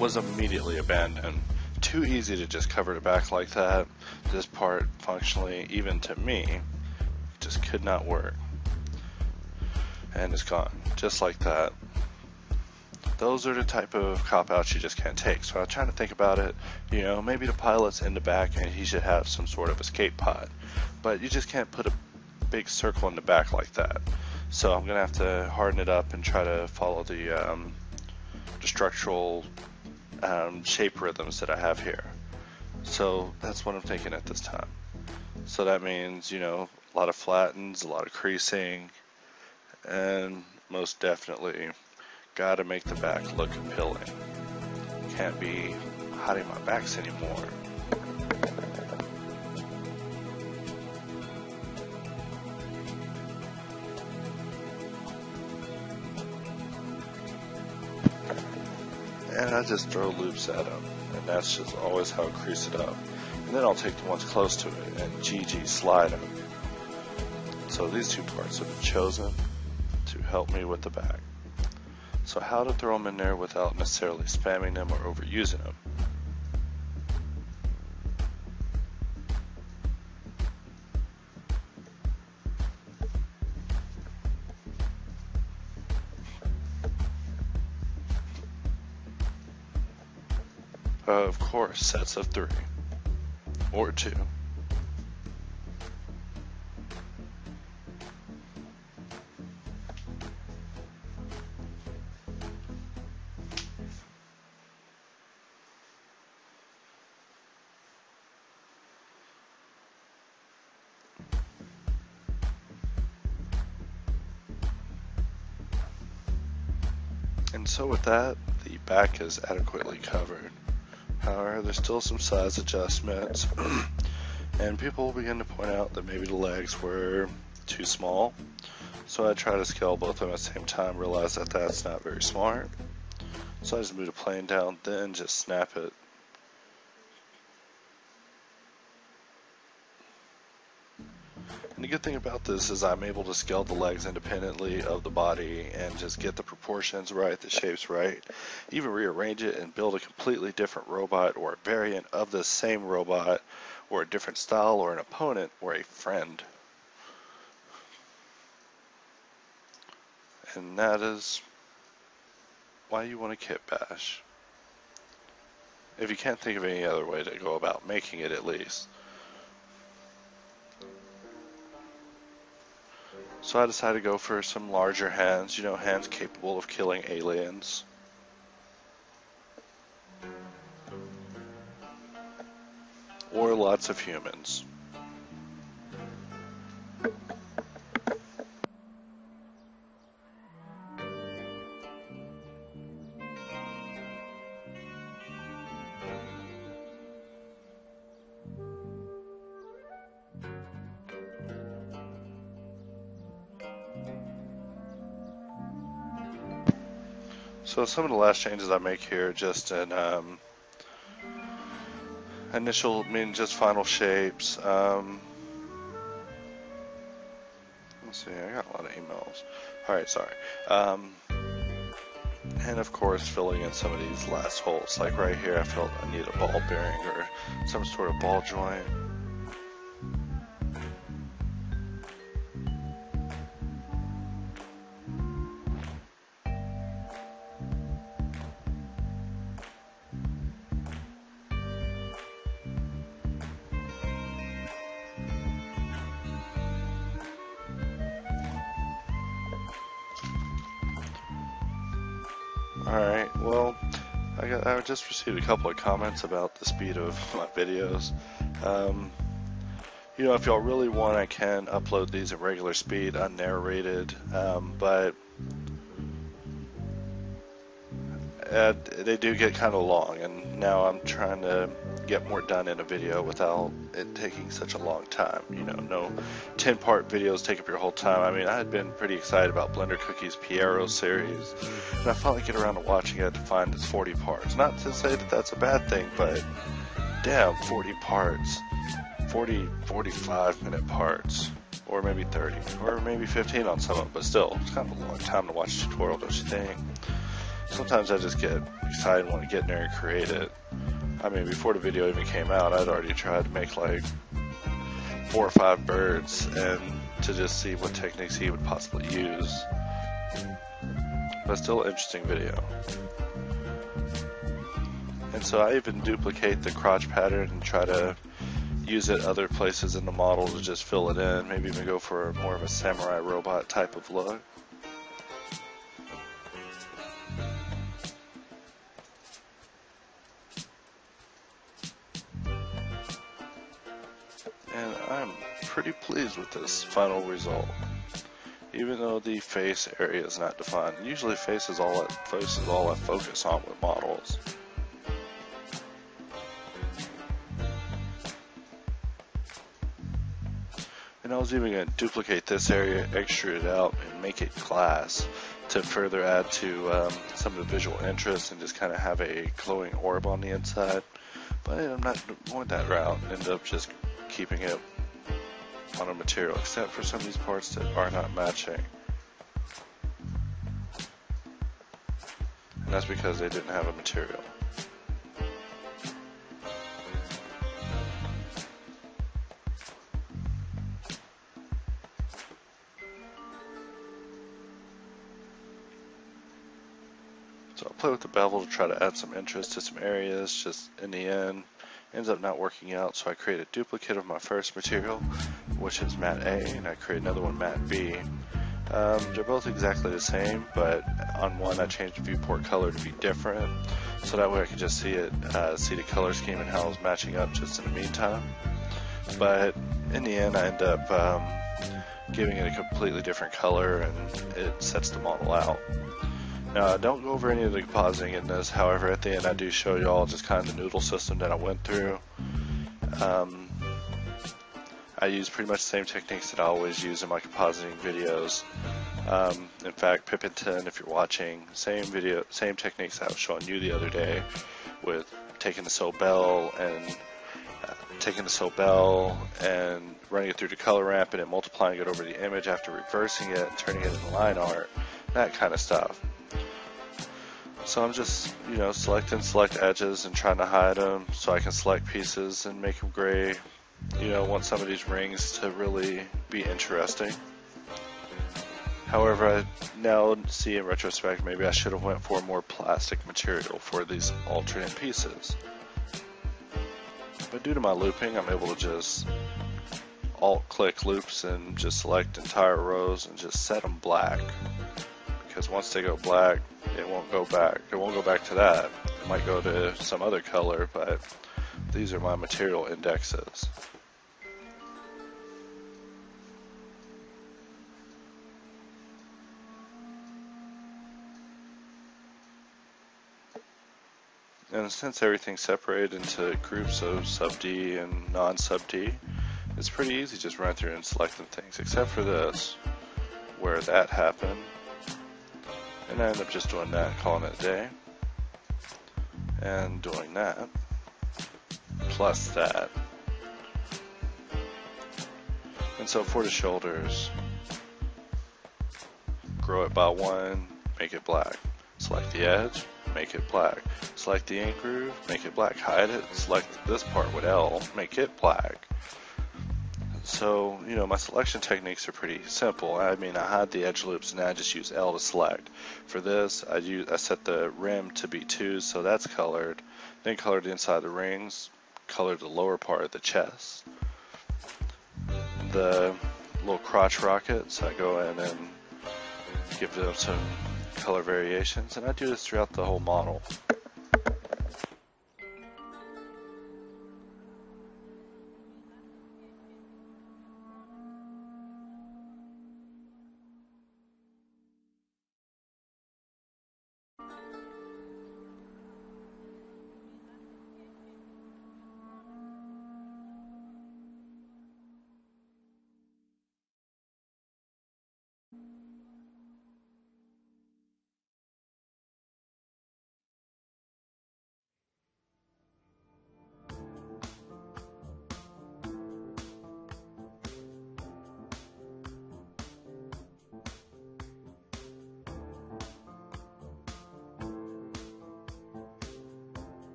A: was immediately abandoned. Too easy to just cover the back like that. This part, functionally, even to me, just could not work. And it's gone, just like that. Those are the type of cop-outs you just can't take. So I'm trying to think about it, maybe the pilot's in the back and he should have some sort of escape pod. But you just can't put a big circle in the back like that. So I'm going to have to harden it up and try to follow the structural shape rhythms that I have here. So that's what I'm thinking at this time. So that means, a lot of flattens, a lot of creasing, and most definitely gotta make the back look appealing. Can't be hiding my backs anymore. And I just throw loops at them, and that's just always how I crease it up. And then I'll take the ones close to it and GG slide them. So these two parts have been chosen to help me with the back. So how to throw them in there without necessarily spamming them or overusing them. Of course, sets of 3 or 2. And so with that, the back is adequately covered. However, there's still some size adjustments, and people begin to point out that maybe the legs were too small. So I try to scale both of them at the same time, realize that that's not very smart. So I just move the plane down, then just snap it. And the good thing about this is I'm able to scale the legs independently of the body and just get the proportions right, the shapes right, even rearrange it and build a completely different robot or a variant of the same robot or a different style or an opponent or a friend. And that is why you want a Kitbash. If you can't think of any other way to go about making it, at least. So I decided to go for some larger hands, you know, hands capable of killing aliens. Or lots of humans. So some of the last changes I make here just in just final shapes. Let's see, I got a lot of emails. Alright, sorry. And of course filling in some of these last holes. Like right here I felt I need a ball bearing or some sort of ball joint. Alright, well, I just received a couple of comments about the speed of my videos. You know, if y'all really want, I can upload these at regular speed, unnarrated, but they do get kind of long, and now I'm trying to get more done in a video without it taking such a long time. You know, no 10-part videos take up your whole time. I mean, I had been pretty excited about Blender Cookie's Piero series, and I finally get around to watching it to find it's 40 parts. Not to say that that's a bad thing, but damn, 40 parts. 45-minute parts, or maybe 30, or maybe 15 on some of them, but still, it's kind of a long time to watch a tutorial, don't you think? Sometimes I just get excited and want to get in there and create it. I mean, before the video even came out, I'd already tried to make like 4 or 5 birds and to just see what techniques he would possibly use. But still an interesting video. And so I even duplicate the crotch pattern and try to use it other places in the model to just fill it in. Maybe even go for more of a samurai robot type of look. And I'm pretty pleased with this final result. Even though the face area is not defined. Usually face is all I focus on with models. And I was even going to duplicate this area, extrude it out, and make it glass to further add to some of the visual interest and just kind of have a glowing orb on the inside. But I'm not going that route and end up just keeping it on a material, except for some of these parts that are not matching. And that's because they didn't have a material. So I'll play with the bevel to try to add some interest to some areas. Just in the end, ends up not working out, so I create a duplicate of my first material, which is matte A, and I create another one, matte B. They're both exactly the same, but on one I changed the viewport color to be different, so that way I could just see it, see the color scheme and how it was matching up just in the meantime. But in the end, I end up giving it a completely different color, and it sets the model out. Now, I don't go over any of the compositing in this, however, at the end I do show you all just kind of the noodle system that I went through. I use pretty much the same techniques that I always use in my compositing videos. In fact, Pippington, if you're watching, same video, same techniques I was showing you the other day with taking the Sobel and running it through the color ramp and then multiplying it over the image after reversing it, turning it into line art, that kind of stuff. So I'm just, selecting select edges and trying to hide them so I can select pieces and make them gray. Want some of these rings to really be interesting. However, I now see in retrospect, maybe I should have went for more plastic material for these alternate pieces. But due to my looping, I'm able to just alt-click loops and just select entire rows and just set them black. Because once they go black, it won't go back. It won't go back to that. It might go to some other color, but these are my material indexes. And since everything's separated into groups of sub D and non sub D, it's pretty easy just running through and selecting things, except for this, where that happened. And I end up just doing that, calling it a day, and doing that, plus that. And so for the shoulders, grow it by 1, make it black. Select the edge, make it black. Select the ink groove, make it black. Hide it, select this part with L, make it black. So, my selection techniques are pretty simple. I hide the edge loops and I just use L to select. For this, I set the rim to be 2, so that's colored. Then colored the inside of the rings, colored the lower part of the chest. The little crotch rockets, I go in and give them some color variations, and I do this throughout the whole model.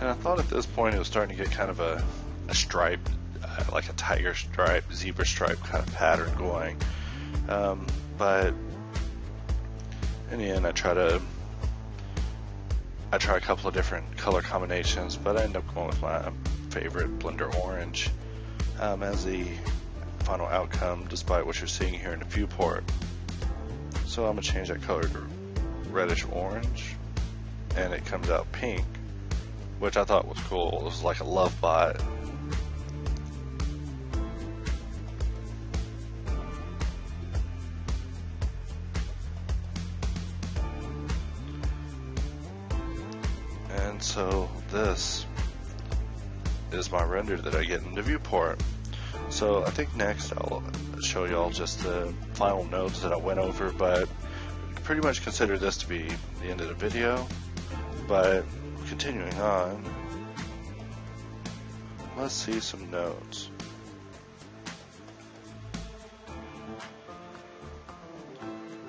A: And I thought at this point it was starting to get kind of a stripe, like a tiger stripe, zebra stripe kind of pattern going. But in the end, I try a couple of different color combinations, but I end up going with my favorite blender orange as the final outcome, despite what you're seeing here in the viewport. So I'm going to change that color to reddish orange, and it comes out pink, which I thought was cool. It was like a love bot. And so this is my render that I get in the viewport. So I think next I'll show y'all just the final nodes that I went over, but pretty much consider this to be the end of the video. But continuing on, let's see some nodes.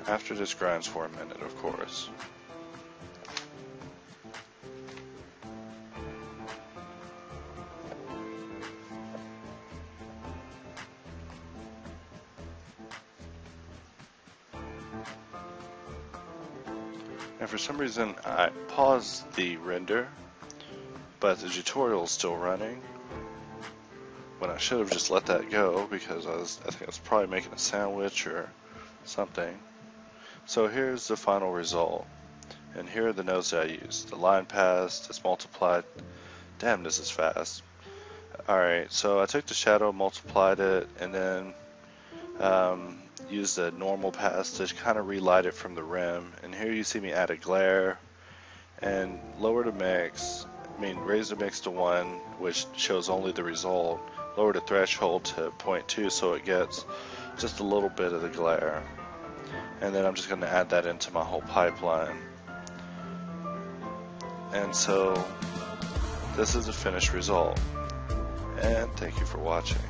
A: After this grinds for a minute, of course. And for some reason I paused the render, but the tutorial is still running, when I should have just let that go because I think I was probably making a sandwich or something. So here's the final result, and here are the nodes that I used. The line passed, it's multiplied. Damn, this is fast. Alright, so I took the shadow, multiplied it, and then used the normal pass to kind of relight it from the rim. And here you see me add a glare and lower the mix, raise the mix to 1, which shows only the result. Lower the threshold to 0.2 so it gets just a little bit of the glare. And then I'm just going to add that into my whole pipeline. And so this is the finished result. And thank you for watching.